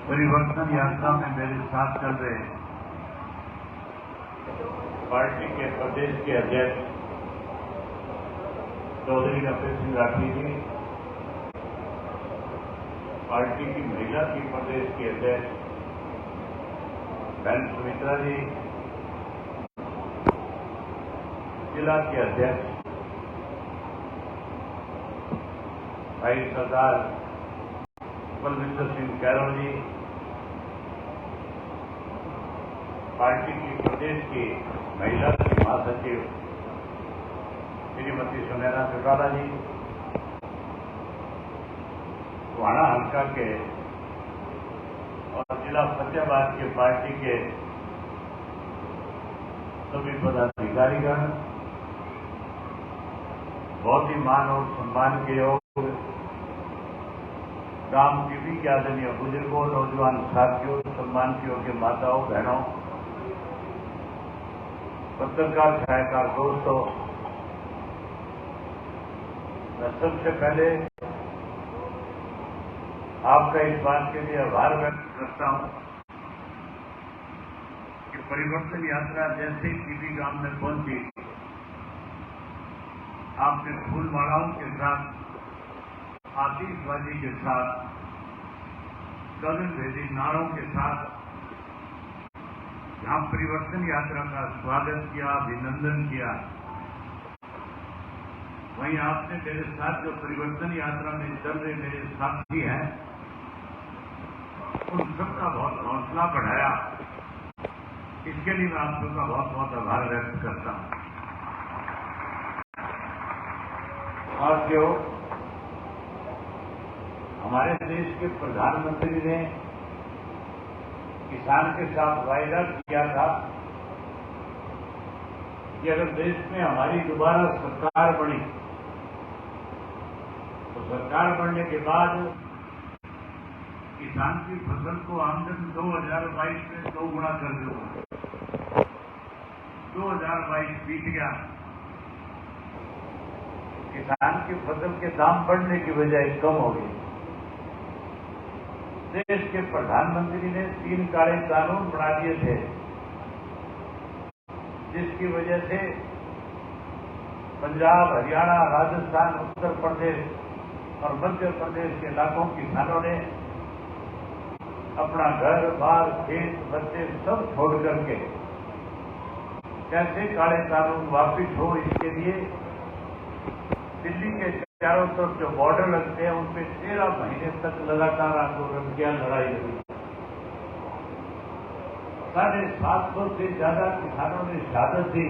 परिवर्तन यात्रा में मेरे साथ चल रहे पार्टी के प्रदेश के अध्यक्ष चौधरी कपिल सिंह राठी जी, पार्टी की महिला की प्रदेश की अध्यक्ष बहन सुमित्रा जी, जिला के अध्यक्ष भाई सरदार बलविंदर सिंह कैरोल जी, पार्टी की प्रदेश की महिला की महासचिव श्रीमती सुनैना चौटाला जी, वाणा हल्का के और जिला फतेहाबाद के पार्टी के सभी पदाधिकारीगण, बहुत ही मान और सम्मान के योग गांव टीवी के आदरणीय बुजुर्गों, नौजवान साथियों, सम्मान के योग्य माताओं, बहनों, पत्रकार छायाकार दोस्तों, मैं सबसे पहले आपका इस बात के लिए आभार व्यक्त करता हूं कि परिवर्तन यात्रा जैसे ही टीवी गांव में पहुंची, आपने फूल मालाओं के साथ, आतिशबाजी के साथ, गगनभेदी नारों के साथ जहां परिवर्तन यात्रा का स्वागत किया, अभिनंदन किया, वहीं आपने मेरे साथ जो परिवर्तन यात्रा में चल रहे मेरे साथी हैं, उन सबका बहुत हौसला बढ़ाया। इसके लिए मैं आप सबका बहुत बहुत आभार व्यक्त करता हूं। और जो हमारे देश के प्रधानमंत्री ने किसान के साथ वायदा किया था कि अगर देश में हमारी दोबारा सरकार बनी तो सरकार बनने के बाद किसान की फसल को आमदन 2022 में 2 गुना कर दूंगा। 2022 बीत गया, किसान की फसल के दाम बढ़ने की बजाय कम हो गए। देश के प्रधानमंत्री ने 3 काले कानून बना दिए थे, जिसकी वजह से पंजाब, हरियाणा, राजस्थान, उत्तर प्रदेश और मध्य प्रदेश के लाखों किसानों ने अपना घर बार, खेत, बच्चे सब छोड़ करके कैसे काले कानून वापिस हो, इसके लिए दिल्ली के चारों तरफ जो बॉर्डर लगते हैं उन पे 13 महीने तक लगातार आंदोलन किया, लड़ाई लड़ी। 750 से ज्यादा किसानों ने शहादत दी।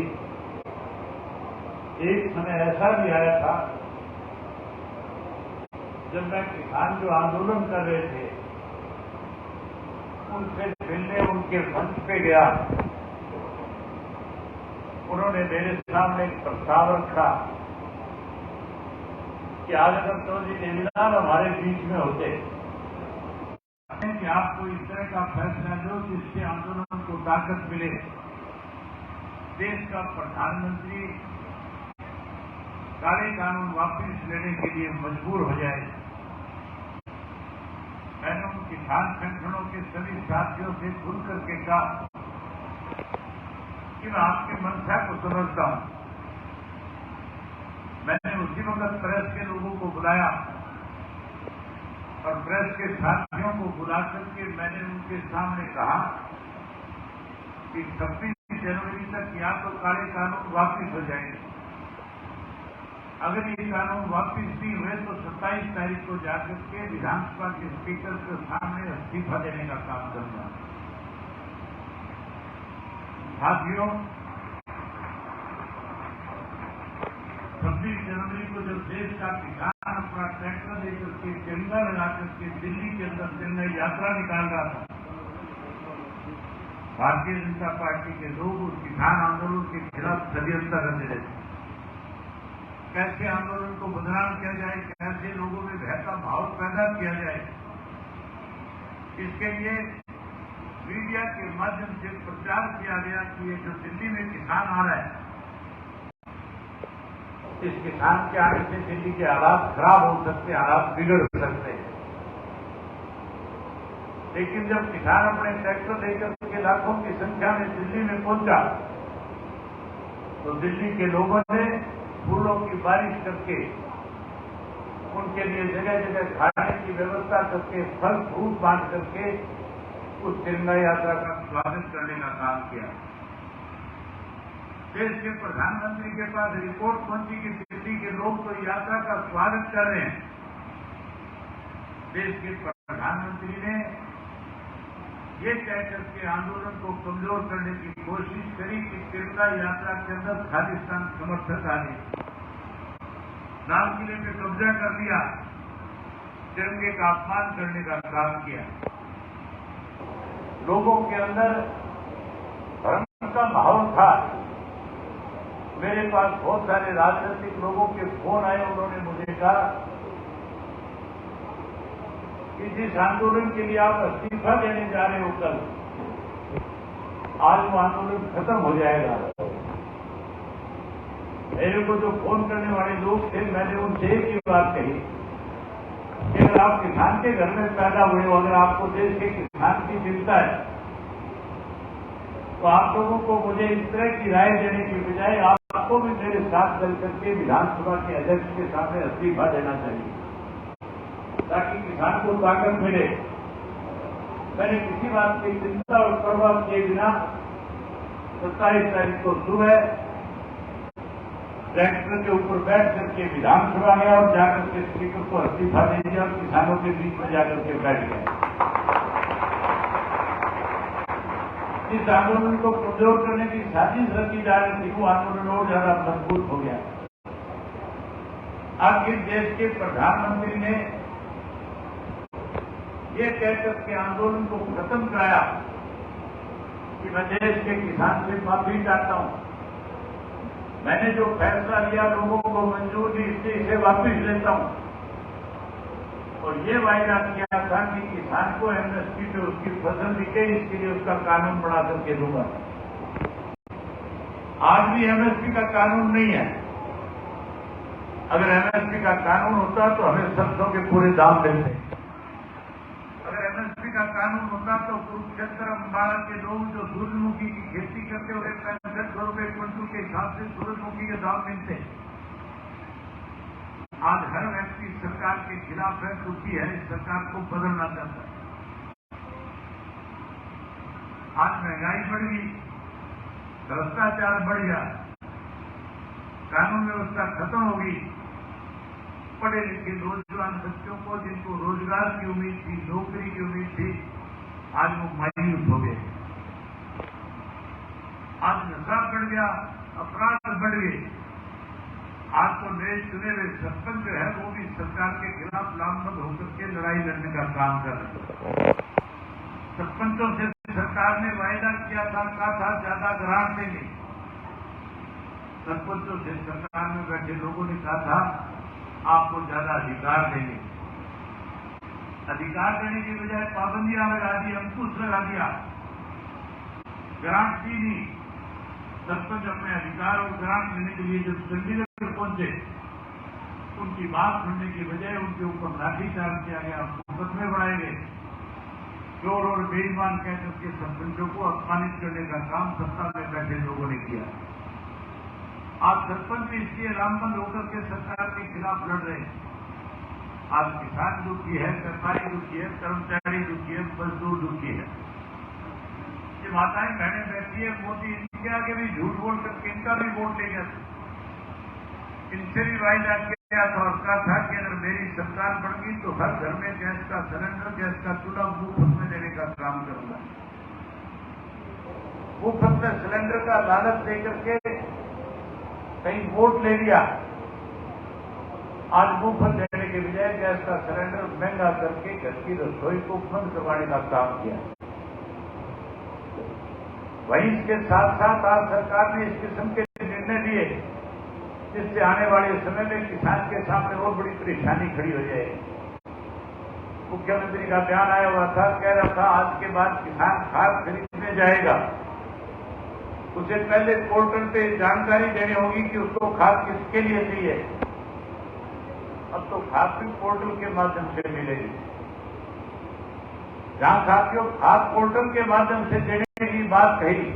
एक समय ऐसा भी आया था जब मैं किसान जो आंदोलन कर रहे थे उनसे मिलने उनके मंच पे गया, उन्होंने मेरे सामने एक प्रस्ताव रखा कि आज अगर चौधरी देवीलाल हमारे बीच में होते कि आपको इस तरह का फैसला लो जिससे आंदोलन को ताकत मिले, देश का प्रधानमंत्री काले कानून वापस लेने के लिए मजबूर हो जाए। मैंने उन किसान संगठनों के सभी साथियों से खुल करके कहा कि मैं आपके मंशा को समझता हूं। मैंने उसी वक्त प्रेस के लोगों को बुलाया और प्रेस के साथियों को बुला करके मैंने उनके सामने कहा कि 26 जनवरी तक या तो काले कानून वापिस हो जाएंगे, अगर ये कानून वापिस नहीं हुए तो 27 तारीख को जाकर के विधानसभा के स्पीकर के सामने इस्तीफा देने का काम करूंगा। साथियों, 26 जनवरी को जब देश का किसान अपना ट्रैक्टर लेकर के तिरंगा लगा करके दिल्ली के अंदर तिरंगा यात्रा निकाल रहा था, भारतीय जनता पार्टी के लोग उस किसान आंदोलन के खिलाफ षड्यंत्र करते रहे। कैसे आंदोलन को बदनाम किया जाए, कैसे लोगों में भय का माहौल पैदा किया जाए, इसके लिए मीडिया के माध्यम से प्रचार किया गया कि ये जो दिल्ली में किसान आ रहा है, इस किसान के आने से दिल्ली के हालात खराब हो सकते हैं, हालात बिगड़ सकते हैं। लेकिन जब किसान अपने ट्रैक्टर लेकर के लाखों की संख्या में दिल्ली में पहुंचा तो दिल्ली के लोगों ने फूलों की बारिश करके उनके लिए जगह जगह खाने की व्यवस्था करके फल फ्रूट बांट करके उस तिरंगा यात्रा का स्वागत करने का काम किया। देश के प्रधानमंत्री के पास रिपोर्ट पहुंची कि दिल्ली के लोग तो यात्रा का स्वागत कर रहे हैं। देश के प्रधानमंत्री ने ये कहकर के आंदोलन को कमजोर करने की कोशिश करी कि तिरंगा यात्रा के अंदर खालिस्तान समर्थक आ गए, लाल किले पे कब्जा कर लिया, तिरंगे का अपमान करने का काम किया। लोगों के अंदर भ्रम का माहौल था। मेरे पास बहुत सारे राजनीतिक लोगों के फोन आए, उन्होंने मुझे कहा कि जिस आंदोलन के लिए आप इस्तीफा देने जा रहे हो कल, आज वो आंदोलन खत्म हो जाएगा। मेरे को जो फोन करने वाले लोग थे, मैंने उनसे एक ही बात कही कि अगर आप किसान के घर में पैदा हुए हो, अगर आपको देश के किसान की चिंता है, तो आप लोगों को मुझे इस तरह की राय देने की बजाय आपको भी मेरे साथ चल करके विधानसभा के अध्यक्ष के सामने इस्तीफा देना चाहिए, ताकि किसान को ताकत मिले। मैंने किसी बात की चिंता और परवाह किए बिना 27 तारीख को सुबह ट्रैक्टर के ऊपर बैठ करके विधानसभा गया और जाकर के स्पीकर को इस्तीफा दे दिया और किसानों के बीच में जाकर के बैठ गया। इस आंदोलन को कमजोर करने की साजिश रखी जा रही थी, वो आंदोलन और ज्यादा मजबूत हो गया। आखिर देश के प्रधानमंत्री ने ये कहकर के आंदोलन को खत्म कराया कि मैं देश के किसान से माफी चाहता हूं, मैंने जो फैसला लिया लोगों को मंजूर दी, इसलिए इसे वापस लेता हूं। और ये वायदा किया था कि किसान को एमएसपी पे उसकी फसल बिके, इसके लिए उसका कानून बना करके दूंगा। आज भी एमएसपी का कानून नहीं है। अगर एमएसपी का कानून होता तो हमें सरसों के पूरे दाम मिलते। अगर एमएसपी का कानून होता तो कुरुक्षेत्र अम्बाड़ा के लोग जो सूरजमुखी की खेती करते हुए 6500 रुपये क्विंटल के हिसाब से सूरजमुखी के दाम मिलते। आज हर व्यक्ति सरकार के खिलाफ है, दुखी है, इस सरकार को बदलना चाहता है। आज महंगाई बढ़ गई, भ्रष्टाचार बढ़ गया, कानून व्यवस्था खत्म हो गई। पढ़े लिखे नौजवान बच्चों को जिनको रोजगार की उम्मीद थी, नौकरी की उम्मीद थी, आज वो मायूस हो गए। आज नशा बढ़ गया, अपराध बढ़ गए। आज तो नए चुने हुए सरपंच जो है वो भी सरकार के खिलाफ लामबंद होकर के लड़ाई लड़ने का काम कर रहे हैं। सरपंचों से सरकार ने वायदा किया था, कहा था ज्यादा ग्रांट देंगे। सरपंचों से सरकार में बैठे लोगों ने कहा था आपको ज्यादा अधिकार देंगे। अधिकार देने की बजाय पाबंदियां लगा दी, अंकुश लगा दिया, ग्रांट दी नहीं। सरपंच अपने अधिकार और ग्रांट लेने के लिए जब चंडीगढ़ पहुंचे, उनकी बात सुनने की बजाय उनके ऊपर लाठीचार्ज किया गया, मुकदमे बढ़ाए गए। चोर और बेईमान कहकर के सरपंचों को अपमानित करने का काम सत्ता में बैठे लोगों ने किया। आज सरपंच इसलिए लामबंद होकर के सरकार के खिलाफ लड़ रहे हैं। आज किसान दुखी है, सरकारी दुखी है, कर्मचारी दुखी है, मजदूर दुखी है। ये माताएं बहनें बैठी है, मोदी इनके आगे भी झूठ बोल करके इनका भी वोट ले गया। इनसे भी वायदा किया था और कहा था कि अगर मेरी सरकार बन गई तो हर घर में गैस का सिलेंडर, गैस का चूल्हा मुफ्त में देने का काम करूंगा। मुफ्त में सिलेंडर का लालच देकर के कहीं वोट ले लिया। आज मुफ्त देने के बजाय गैस का सिलेंडर महंगा करके घर की रसोई को बंद करवाने का काम किया। वहीं इसके साथ साथ आज सरकार ने इस किस्म के निर्णय लिए जिससे आने वाले समय में किसान के सामने और बड़ी परेशानी खड़ी हो जाएगी। मुख्यमंत्री का बयान आया हुआ था, कह रहा था आज के बाद किसान खाद खरीदने जाएगा, उसे पहले पोर्टल पे जानकारी देनी होगी कि उसको खाद किसके लिए चाहिए। अब तो खाद भी पोर्टल के माध्यम से मिलेगी। जहां साथियों खाद पोर्टल के माध्यम से देने की बात कही,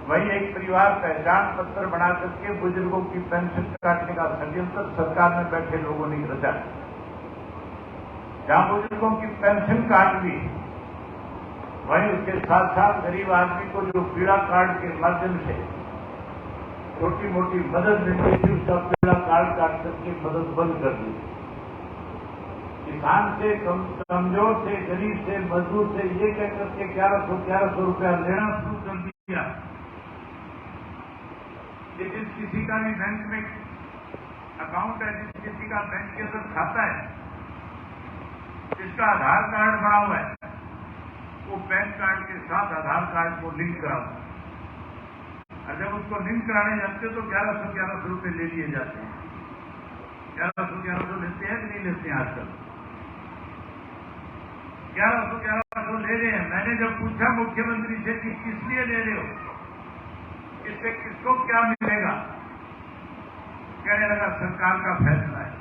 वही एक परिवार पहचान पत्र बना करके बुजुर्गों की पेंशन काटने का षड्यंत्र सरकार में बैठे लोगों ने रचा। जहां बुजुर्गों की पेंशन काट ली, वहीं उसके साथ साथ गरीब आदमी को जो पीड़ा कार्ड के माध्यम से छोटी मोटी मदद मिलती थी, उसका पीड़ा कार्ड काट करके मदद बंद कर दी। किसान से कमजोर से, गरीब से, मजदूर से ये कह करके 1100 रुपया लेना शुरू कर दिया कि जिस किसी का भी बैंक में अकाउंट है, जिस किसी का बैंक के अंदर खाता है, जिसका आधार कार्ड बना हुआ है, वो पैन कार्ड के साथ आधार कार्ड को लिंक कराओ। और जब उसको लिंक कराने जाते तो 1100 रुपये ले लिए जाते हैं। 1100 लेते हैं कि नहीं लेते हैं आजकल? 1100 ले रहे हैं। मैंने जब पूछा मुख्यमंत्री से कि किस लिए ले रहे हो, इससे किसको क्या मिलेगा, कहने लगा सरकार का फैसला है।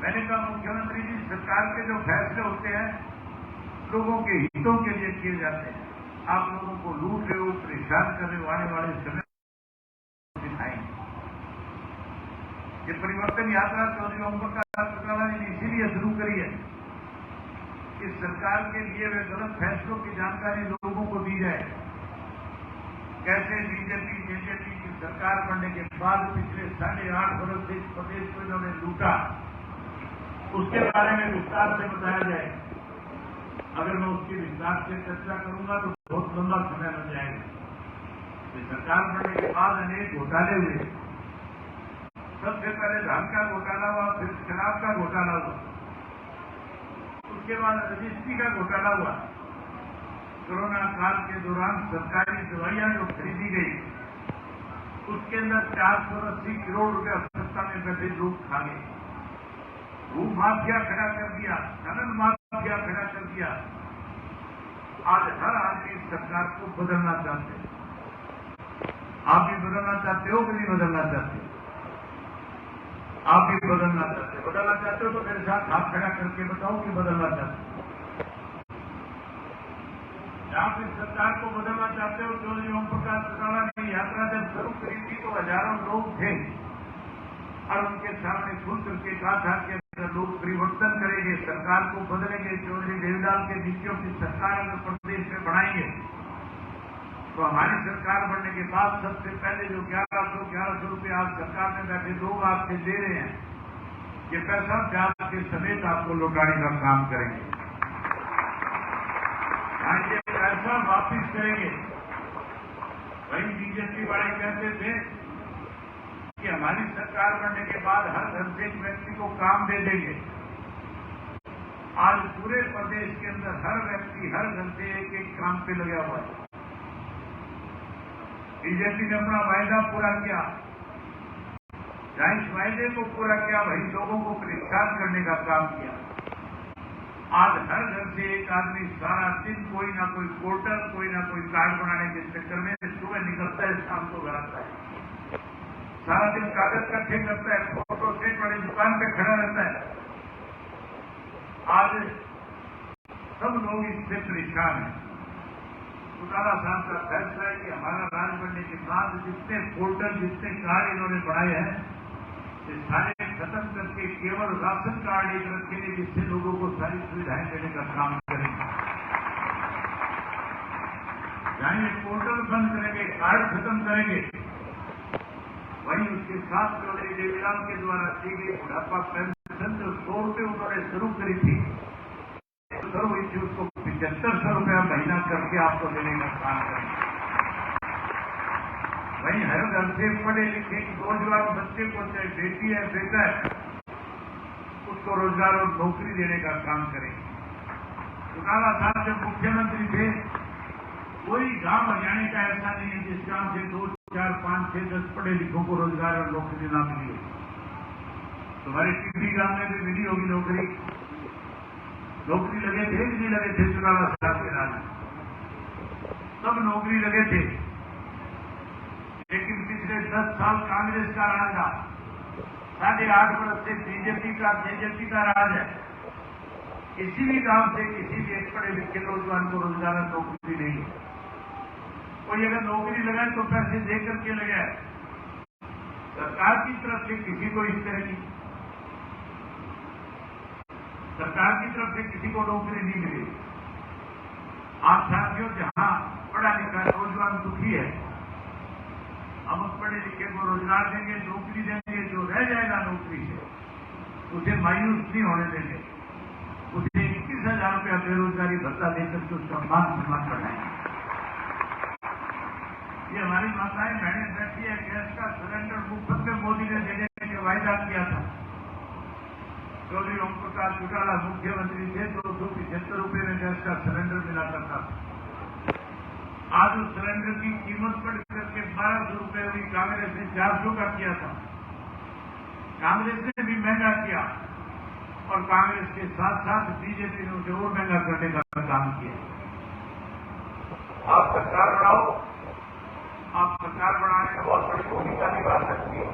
मैंने कहा मुख्यमंत्री जी, सरकार के जो फैसले होते हैं लोगों के हितों के लिए किए जाते हैं। आप लोगों को लूट रहे हो, परेशान कर रहे हो, आने वाले समय दिखाएंगे। ये परिवर्तन यात्रा चौधरी ओम प्रकाश चौटाला ने इसीलिए शुरू करी है कि सरकार के लिए वे गलत फैसलों की जानकारी लोगों को दी जाए। कैसे बीजेपी जेजेपी की सरकार बनने के बाद पिछले 8.5 वर्ष से इस प्रदेश को इन्होंने लूटा, उसके बारे में विस्तार से बताया जाए। अगर मैं उसकी विस्तार से चर्चा करूंगा तो बहुत लंबा समय लग जाएगा। ये सरकार बनने के बाद अनेक घोटाले हुए। सबसे पहले धान का घोटाला हुआ, फिर शराब का घोटाला हुआ, उसके बाद रजिस्ट्री का घोटाला हुआ। कोरोना काल के दौरान सरकारी दवाइयां जो खरीदी गई, उसके अंदर 480 करोड़ रुपया सत्ता में बैठे लोग खा गए। भू माफिया खड़ा कर दिया, खनन माफिया खड़ा कर दिया। आज हर आदमी सरकार को बदलना चाहते हैं। आप भी बदलना चाहते हो कि नहीं बदलना चाहते? आप भी बदलना चाहते हो तो मेरे साथ हाथ खड़ा करके बताओ कि बदलना चाहते हो। आप इस सरकार को बदलना चाहते हो। चौधरी ओम प्रकाश चौटाला ने यात्रा जब शुरू करी थी तो हजारों लोग थे और उनके सामने खुल करके कहा था कि अगर लोग परिवर्तन करेंगे, सरकार को बदलेंगे, चौधरी देवीलाल के नीतियों की सरकार अगर प्रदेश में बनाएंगे तो हमारी सरकार बनने के बाद सबसे पहले जो 1100 रुपये आप सरकार में बैठे लोग आपसे दे रहे हैं, ये पैसा ब्याज के समेत आपको लौटाने का काम करेंगे। आज ये पैसा वापिस करेंगे। वही बीजेपी वाले कहते थे कि हमारी सरकार बनने के बाद हर घर से एक व्यक्ति को काम दे देंगे। आज पूरे प्रदेश के अंदर हर व्यक्ति हर घर से एक काम पे लगा हुआ है। बीजेपी ने अपना वायदा पूरा किया, जहां इस वायदे को पूरा किया वही लोगों को परेशान करने का काम किया। आज हर घर से एक आदमी सारा दिन कोई ना कोई पोर्टल, कोई ना कोई कार्ड बनाने के चक्कर में सुबह निकलता है, शाम को घर आता है। सारा दिन कागज इकट्ठे करता है, फोटो सेट वाली दुकान पे खड़ा रहता है। आज सब लोग इससे परेशान हैं। चौटाला साहब का फैसला है कि हमारा राज बनने के बाद जितने पोर्टल, जितने कार्ड इन्होंने बनाए हैं, ये सारे खत्म करके केवल राशन कार्ड एक रखेंगे, जिससे लोगों को सारी सुविधाएं देने का काम करेंगे। जहां ये पोर्टल बंद करेंगे, कार्ड खत्म करेंगे, वहीं उसके साथ चौधरी देवीलाल के द्वारा दी गई बुढ़ापा पेंशन जो 100 रुपये उन्होंने शुरू करी थी, शुरू हुई थी, उसको 7500 रुपया महीना करके आपको देने का काम करेंगे। वहीं हर घर से पढ़े लिखे रोजगार बच्चे को, चाहे बेटी है बेटा है, उसको रोजगार और नौकरी देने का काम करेंगे। चौटाला साहब जब मुख्यमंत्री थे, कोई गांव हरियाणा का ऐसा नहीं है जिस गांव से 2, 4, 5, 6, 10 पढ़े लिखों को रोजगार और नौकरी ना मिली हो। तुम्हारे टिकरी गांव में भी मिली होगी नौकरी। नौकरी लगे थे कि नहीं लगे थे? चौटाला साहब के राज में सब नौकरी लगे थे, लेकिन पिछले 10 साल कांग्रेस का राज था। 8.5 वर्ष से बीजेपी का जेजेपी का राज है। किसी भी गांव से किसी भी एक पढ़े लिखे नौजवान को रोजगार नौकरी नहीं है। कोई अगर नौकरी लगाए तो पैसे दे करके लगाए। सरकार की तरफ से किसी को इस तरह की सरकार की तरफ से किसी को नौकरी नहीं मिलेगी। आप साथियों, जहां पढ़ा लिखा नौजवान दुखी है, हम उस पढ़े लिखे को रोजगार देंगे, नौकरी देंगे। जो रह जाएगा नौकरी से उसे मायूस नहीं होने देंगे। उसे 21,000 रुपया बेरोजगारी भत्ता देकर के उसका मान सम्मान बढ़ाएंगे। ये हमारी माताएं बहनें बैठी है। गैस का सिलेंडर मुफ्त में मोदी ने देने का वायदा किया था। चौधरी ओम प्रकाश चौटाला मुख्यमंत्री थे, 275 रुपये में गैस का सिलेंडर मिला करता था। आज उस सिलेंडर की कीमत बढ़ करके 1200 रुपये हुई। कांग्रेस ने 400 का किया था। कांग्रेस ने भी महंगा किया और कांग्रेस के साथ साथ बीजेपी ने उसे और महंगा करने का काम किया। आप सरकार बढ़ाओ, आप सरकार बढ़ाने में बहुत बड़ी भूमिका निभा सकती है।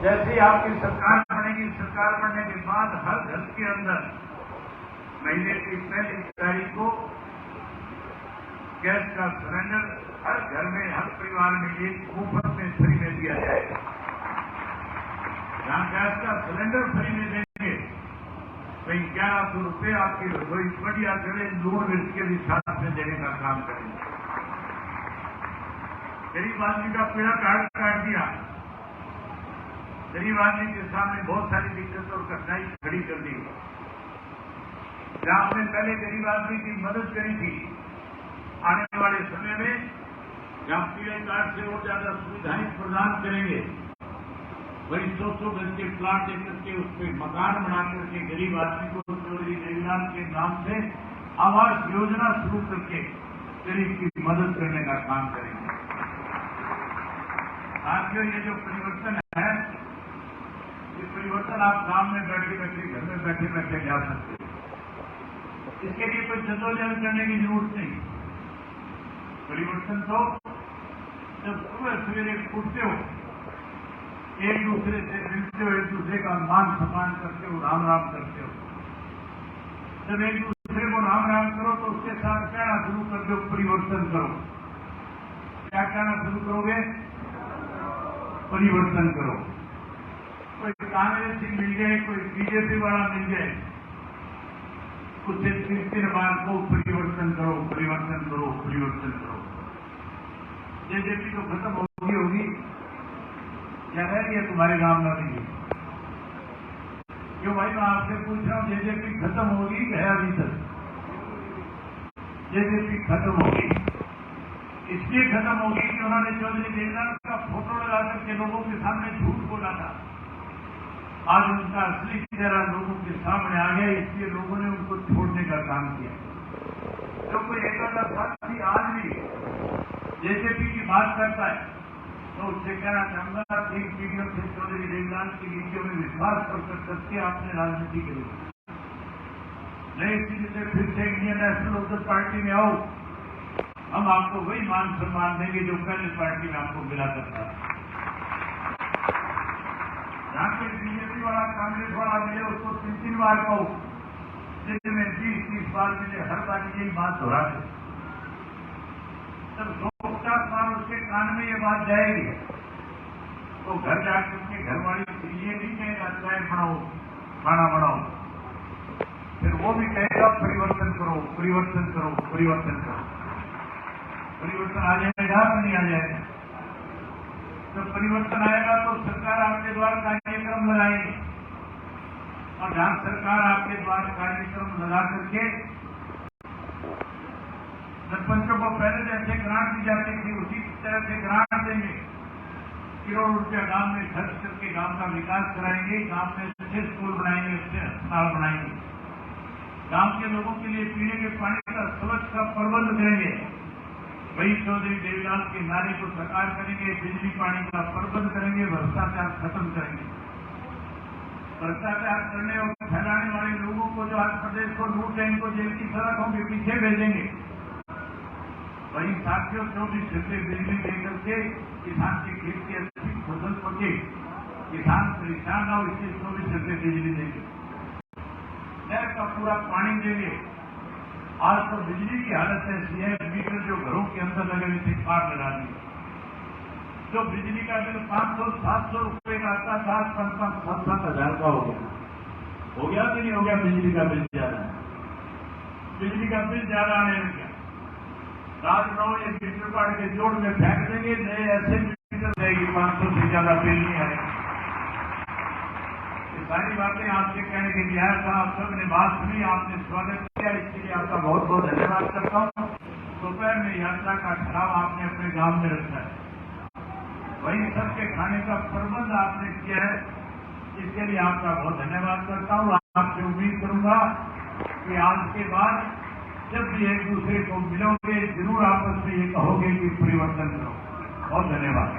जैसे ही आपकी सरकार बनेगी, सरकार बनने के बाद हर घर के अंदर महीने की पहली तारीख को गैस का सिलेंडर हर घर में, हर परिवार में एक मुफ्त में फ्री में दिया जाएगा। जहां गैस का सिलेंडर फ्री में देंगे, वहीं 1100 रुपये आपकी रसोई बढ़िया चले लूण मिर्च के हिसाब से देने का काम करेंगे। गरीब आदमी का पीड़ा काट दिया। गरीब आदमी के सामने बहुत सारी दिक्कत और कठिनाई खड़ी कर दी। जहां आपने पहले गरीब आदमी की मदद करी थी, आने वाले समय में जहां पीले कार्ड से और ज्यादा सुविधाएं प्रदान करेंगे, वही 100 गज के प्लाट लेकर के उस पर मकान बना करके गरीब आदमी को चौधरी देवीलाल के नाम से आवास योजना शुरू करके गरीब की मदद करने का काम करेंगे। साथियों, ये जो परिवर्तन है, ये परिवर्तन आप गांव में बैठे बैठे, घर में बैठे बैठे जा सकते हैं। इसके लिए कोई जद्दोजहद करने की जरूरत नहीं। परिवर्तन तो जब सुबह सवेरे उठते हो, एक दूसरे से मिलते हो, एक दूसरे का मान सम्मान करते हो, राम राम करते हो। जब एक दूसरे को राम राम करो तो उसके साथ कहना शुरू कर दो, परिवर्तन करो। क्या कहना शुरू करोगे? परिवर्तन करो। कोई कांग्रेसी मिल जाए, कोई बीजेपी वाला मिल जाए, उसे 3 बार को परिवर्तन करो, परिवर्तन करो, परिवर्तन करो। जेजेपी तो खत्म होगी या रह रही है तुम्हारे गांव में भी? क्यों भाई, मैं आपसे पूछ रहा हूं, जेजेपी खत्म होगी कि है अभी तक? जेजेपी खत्म होगी। इसलिए खत्म होगी कि उन्होंने चौधरी देवीलाल का फोटो लगा करके लोगों के सामने झूठ बोला था। आज उनका असली चेहरा लोगों के सामने आ गया, इसलिए लोगों ने उनको छोड़ने का काम किया। जो कोई एक आधा साथी आज भी जेजेपी की बात करता है तो उससे कहना चाहूंगा, 3 पीढ़ियों से चौधरी देवीलाल की नीतियों में विश्वास करके आपने राजनीति करी। नई स्थिति से फिर से इंडियन नेशनल लोकदल पार्टी में आओ, हम आपको वही मान सम्मान देंगे जो पहले पार्टी में आपको मिला करता है। जहां कोई बीजेपी वाला, कांग्रेस वाला मिले, उसको 3 बार कहो, दिन में 20-30 बार मिले, हर बार यही बात दोहराते। जब 150 बार उसके कान में ये बात जाएगी तो घर जाकर के घरवाली ये नहीं कहेगा चाय बनाओ, खाना बनाओ, फिर वो भी कहेगा परिवर्तन करो, परिवर्तन करो, परिवर्तन करो। परिवर्तन आ जाएगा तो नहीं आ जाएगा? जब परिवर्तन आएगा तो सरकार आपके द्वारा कार्यक्रम लगाएगी, और जहां सरकार आपके द्वारा कार्यक्रम लगा करके सरपंचों को पहले जैसे ग्रांट दी जाती थी, उसी तरह से ग्रांट देंगे। करोड़ों रुपया गांव में खर्च करके गांव का विकास कराएंगे, गांव में अच्छे स्कूल बनाएंगे, अच्छे अस्पताल बनाएंगे, गांव के लोगों के लिए पीने के पानी का स्वच्छ का प्रबंध करेंगे। वही चौधरी देवीलाल के नारे को साकार करेंगे, बिजली पानी का प्रबंध करेंगे, भ्रष्टाचार खत्म करेंगे। भ्रष्टाचार करने और फैलाने वाले लोगों को जो आज प्रदेश को लूट है, इनको जेल की सड़कों के पीछे भेजेंगे। वही साथियों, 24 घंटे बिजली देकर के किसान की खेत की अच्छी फसल पके, किसान परेशान ना हो, इसलिए 24 घंटे बिजली देंगे। नहर का पूरा पानी देंगे। आज तो बिजली की हालत ऐसी है, मीटर जो घरों के अंदर लगे हुए थे कार लगा दी। जो बिजली का बिल 500-700 रुपए का आता था, 5,000-7,000 का हो गया कि नहीं हो गया? बिजली का बिल ज्यादा है, बिजली का बिल ज्यादा आने लग गया। राजनाव ये मीटर काट के जोड़ में फेंक देंगे, नए ऐसे मीटर देगी, 500 से ज्यादा बिल नहीं आएगा। ये सारी बातें आपसे कहने के लिए आया था, आप सब ने बात सुनी, आपने स्वागत किया, इसके लिए आपका बहुत बहुत धन्यवाद करता हूँ। दोपहर में यात्रा का ठहराव आपने अपने गांव में रखा है, वहीं सबके खाने का प्रबंध आपने किया है, इसके लिए आपका बहुत धन्यवाद करता हूँ। आपसे उम्मीद करूंगा कि आज के बाद जब भी एक दूसरे को मिलोगे, जरूर आपस में ये कहोगे कि परिवर्तन करो। बहुत धन्यवाद।